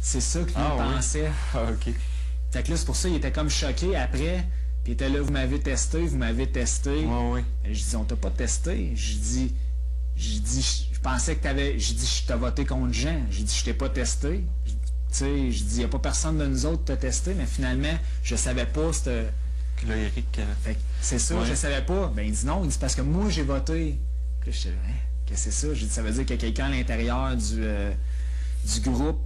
c'est ça que lui pensait. Ah, ok. Fait que là, c'est pour ça qu'il était comme choqué après. Puis il était là, vous m'avez testé. Ouais. Je dis, on t'a pas testé. Je pensais que t'avais. J'ai dit, je t'ai voté contre Jean. J'ai dit, je t'ai pas testé. Tu sais, je dis, il n'y a pas personne de nous autres qui t'a testé, mais finalement, je savais pas cette. Que là, Eric. Fait que c'est ça, je savais pas. Ben il dit non, il dit parce que moi j'ai voté. Puis là, je dis, qu'est-ce que c'est ça? J'ai dit, ça veut dire qu'il y a quelqu'un à l'intérieur du groupe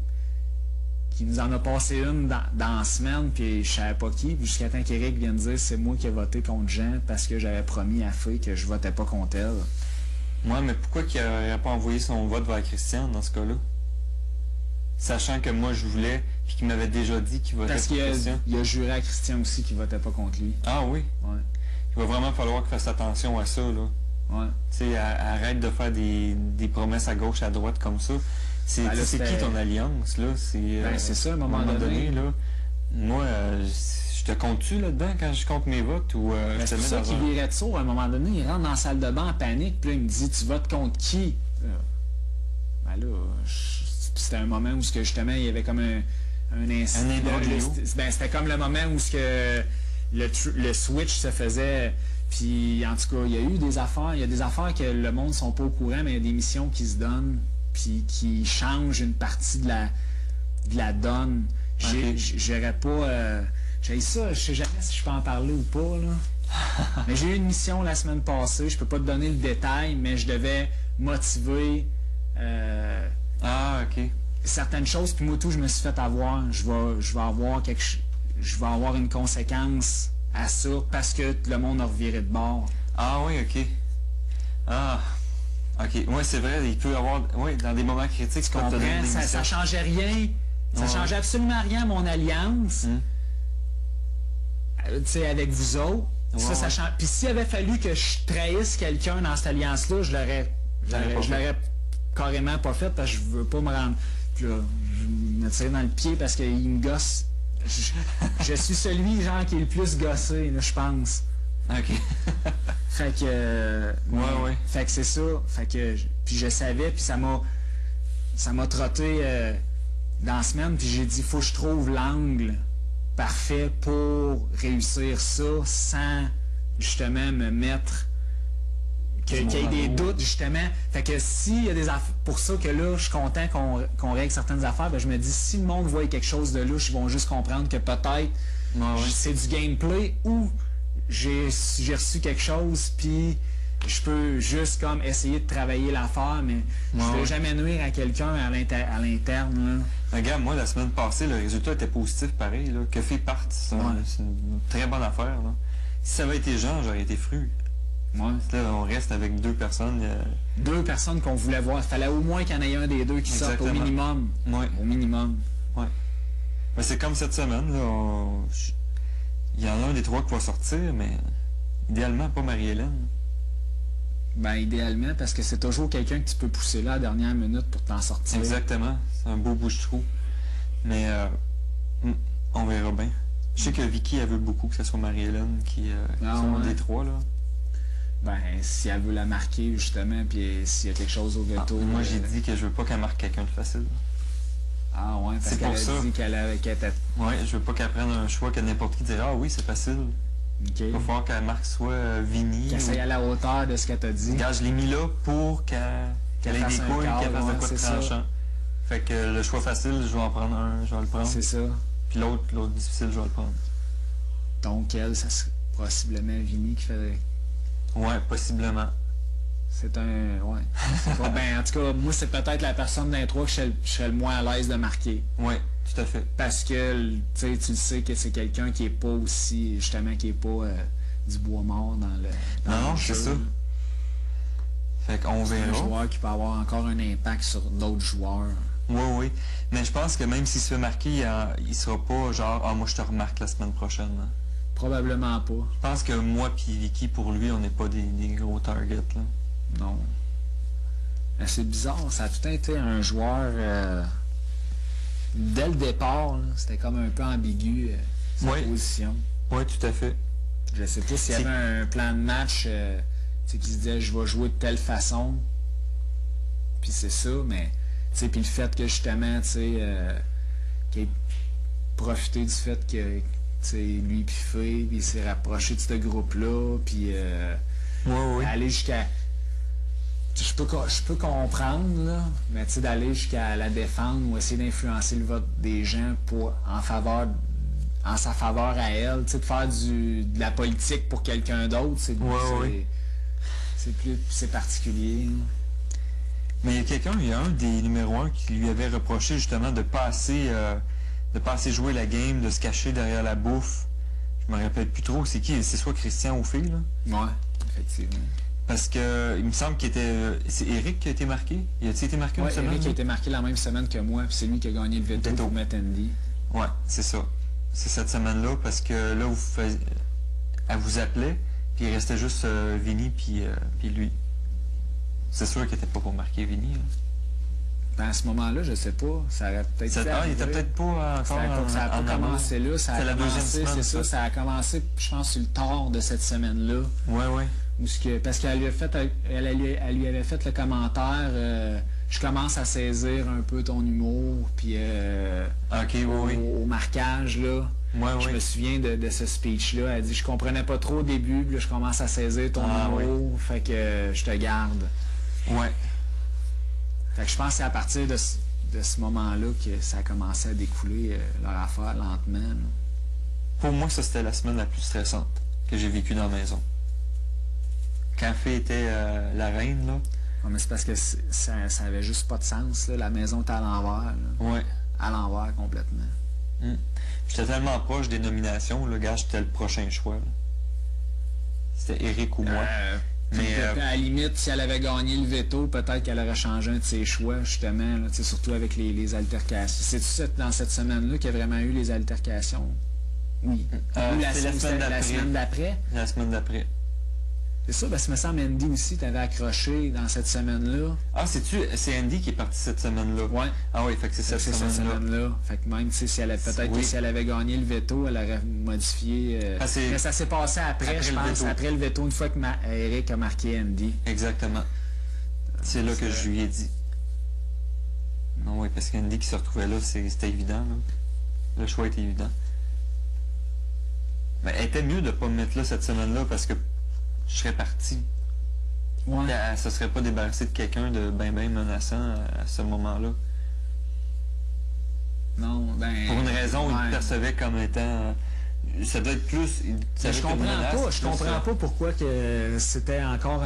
qui nous en a passé une dans la semaine, puis je savais pas qui, puis jusqu'à temps qu'Éric vienne dire c'est moi qui ai voté contre Jean parce que j'avais promis à Feu que je votais pas contre elle. Ouais, mais pourquoi qu'il n'aurait pas envoyé son vote vers Christian dans ce cas-là? Sachant que moi je voulais, puis qu'il m'avait déjà dit qu'il votait pour Christian. Parce qu'il a juré à Christian aussi qu'il votait pas contre lui. Ah oui? Ouais. Il va vraiment falloir qu'il fasse attention à ça, là. Ouais. Tu sais, arrête de faire des promesses à gauche, à droite comme ça. C'est qui ton alliance, là? C'est ça, à un moment donné. Là, moi, je te compte-tu là-dedans quand je compte mes votes? Ou c'est pour ça qu'il virait de sourd à un moment donné. Il rentre dans la salle de bain en panique, puis là, il me dit, tu votes contre qui? Ben là, c'était un moment où justement, il y avait comme un incident. C'était comme le moment où le switch se faisait. Puis, en tout cas, il y a eu des affaires. Il y a des affaires que le monde ne sont pas au courant, mais il y a des missions qui se donnent, puis qui changent une partie de la donne. J'aurais pas... j'ai ça, je sais jamais si je peux en parler ou pas, là. Mais j'ai eu une mission la semaine passée, je peux pas te donner le détail, mais je devais motiver certaines choses, puis moi tout, je me suis fait avoir. Je vais avoir une conséquence à ça parce que le monde a reviré de bord. Ah oui, ok. Ah, ok. Oui, c'est vrai, il peut y avoir... Oui, dans des moments critiques, tu comprends, ça changeait rien. Ça changeait absolument rien à mon alliance. Tu sais, avec vous autres. Ça change. Puis s'il avait fallu que je trahisse quelqu'un dans cette alliance-là, je l'aurais carrément pas fait parce que je veux pas me rendre... Puis là, je me tirer dans le pied parce qu'il me gosse. Je suis celui, genre, qui est le plus gossé, là, je pense. OK. Fait que... ouais. Fait que c'est ça. Fait que... Puis je savais, puis ça m'a trotté dans la semaine, puis j'ai dit, faut que je trouve l'angle parfait pour réussir ça sans, justement, me mettre... Qu'il y ait des doutes, justement. Fait que s'il y a des affaires... Pour ça que là, je suis content qu'on règle certaines affaires, ben je me dis, si le monde voit quelque chose de louche, ils vont juste comprendre que peut-être c'est du gameplay ou j'ai reçu quelque chose, puis je peux juste comme essayer de travailler l'affaire, mais je ne vais jamais nuire à quelqu'un à l'interne. Regarde, moi, la semaine passée, le résultat était positif pareil. Là. Que fait part, c'est une très bonne affaire. Là. Si ça avait été Jean, j'aurais été fru. Ouais. Là, on reste avec deux personnes. Deux personnes qu'on voulait voir. Il fallait au moins qu'il y en ait un des deux qui sorte au minimum. Ouais. Au minimum. Ouais. Mais c'est comme cette semaine. Là, il y en a un des trois qui va sortir, mais idéalement pas Marie-Hélène. Ben idéalement, parce que c'est toujours quelqu'un que tu peux pousser là à la dernière minute pour t'en sortir. Exactement. C'est un beau bouche-trou. Mais on verra bien. Je sais que Vicky, elle veut beaucoup que ce soit Marie-Hélène qui soit un des trois, là. Ben, si elle veut la marquer, justement, puis s'il y a quelque chose au veto... moi, j'ai dit que je veux pas qu'elle marque quelqu'un de facile. Ah ouais, parce qu'elle a dit qu'elle était... Ouais, je veux pas qu'elle prenne un choix que n'importe qui dirait « Ah oui, c'est facile. » Il va falloir qu'elle marque soit Vinny... Qu'elle soit à la hauteur de ce qu'elle t'a dit. Regarde, je l'ai mis là pour qu'elle ait des couilles, qu'elle fasse de quoi de tranchant. Fait que le choix facile, je vais en prendre un, je vais le prendre. C'est ça. Puis l'autre difficile, je vais le prendre. Donc elle, ça serait possiblement Vinny qui fait... Ouais, possiblement. C'est un... Ouais. Ben, en tout cas, moi, c'est peut-être la personne d'un trois que je serais le moins à l'aise de marquer. Oui, tout à fait. Parce que, tu sais que c'est quelqu'un qui est pas aussi... Justement, qui est pas du bois mort dans le... Non, c'est ça. Fait qu'on verra. C'est un joueur qui peut avoir encore un impact sur d'autres joueurs. Oui. Mais je pense que même s'il se fait marquer, il sera pas genre « Ah, moi, je te remarque la semaine prochaine. » Probablement pas. Je pense que moi puis Vicky, pour lui, on n'est pas des gros targets, là. Non. C'est bizarre, ça a tout été un joueur... dès le départ, c'était comme un peu ambigu, sa position. Oui, tout à fait. Je sais pas s'il y avait un plan de match qui se disait « Je vais jouer de telle façon. » Puis c'est ça, mais... Puis le fait que justement, qu'il ait profité du fait que lui puis Faye, puis il s'est rapproché de ce groupe-là, puis aller jusqu'à... Je peux comprendre, là, mais d'aller jusqu'à la défendre ou essayer d'influencer le vote des gens en sa faveur à elle, de faire de la politique pour quelqu'un d'autre, c'est particulier. Là. Mais il y a un des numéros 1 qui lui avait reproché justement de pas assez jouer la game, de se cacher derrière la bouffe. Je me rappelle plus trop, c'est qui? C'est soit Christian ou Phil, là? Ouais, effectivement. Parce que il me semble qu'il était... C'est Eric qui a été marqué? Il a-t-il été marqué une semaine? Eric a été marqué la même semaine que moi, puis c'est lui qui a gagné le veto pour mettre Andy. Ouais, c'est ça. C'est cette semaine-là, parce que là, elle vous appelait, puis il restait juste Vinny puis lui. C'est sûr qu'il n'était pas pour marquer Vinny. Ben, à ce moment-là, je sais pas. Ça aurait peut-être fait il était peut-être pas encore ça n'a pas commencé là. C'est la deuxième semaine. C'est ça, ça a commencé, je pense, sur le tard de cette semaine-là. Ouais. Parce qu'elle lui avait fait le commentaire je commence à saisir un peu ton humour, puis au marquage, là. Je me souviens de ce speech-là. Elle dit, je comprenais pas trop au début, puis là, je commence à saisir ton humour, fait que je te garde. Ouais. Fait que je pense que c'est à partir de ce moment-là que ça a commencé à découler leur affaire lentement. Là. Pour moi, ça, c'était la semaine la plus stressante que j'ai vécue dans la maison. Quand Fée était la reine, là. Ouais, mais c'est parce que ça avait juste pas de sens, là. La maison était à l'envers. Ouais. À l'envers, complètement. J'étais tellement proche des nominations, le gars, j'étais le prochain choix. C'était Eric ou moi. Mais à la limite, si elle avait gagné le veto, peut-être qu'elle aurait changé un de ses choix, justement, là, surtout avec les altercations. C'est-tu dans cette semaine-là qu'il y a vraiment eu les altercations? Oui. Ou la semaine d'après? La semaine d'après. C'est ça, parce que me semble Andy aussi t'avais accroché dans cette semaine-là. Ah, c'est Andy qui est parti cette semaine-là? Ouais. Ah oui, fait que c'est cette semaine-là. Fait que même, si elle si elle avait gagné le veto, elle aurait modifié... mais ça s'est passé après, je pense, après le veto, une fois que Eric a marqué Andy. Exactement. C'est là que je lui ai dit. Non, oui, parce qu'Andy qui se retrouvait là, c'était évident, là. Le choix était évident. Mais elle était mieux de ne pas me mettre là cette semaine-là, parce que je serais parti. Ouais. Elle se serait pas débarrassée de quelqu'un de bien menaçant à ce moment-là. Non, pour une raison où il le percevait comme étant... ça doit être plus... Je comprends pas pourquoi que c'était encore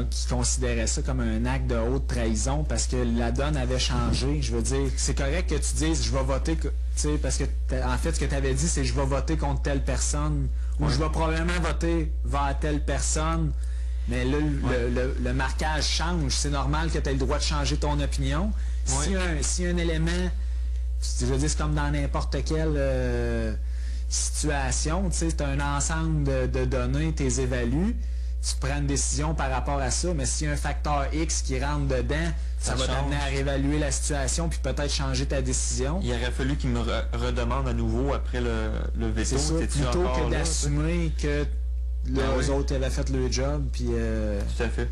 qui considérait ça comme un acte de haute trahison, parce que la donne avait changé. Je veux dire, c'est correct que tu dises je vais voter, parce que en fait ce que tu avais dit c'est je vais voter contre telle personne, ou je vais probablement voter vers telle personne, mais là le marquage change. C'est normal que tu aies le droit de changer ton opinion. Si un élément, je veux dire, c'est comme dans n'importe quelle situation, tu as un ensemble de données, tu les évalues, tu prends une décision par rapport à ça, mais s'il y a un facteur X qui rentre dedans, ça va t'amener à réévaluer la situation puis peut-être changer ta décision. Il aurait fallu qu'il me redemande à nouveau après le veto. C'est ça, plutôt que d'assumer que les autres avaient fait le job. Puis, tout à fait.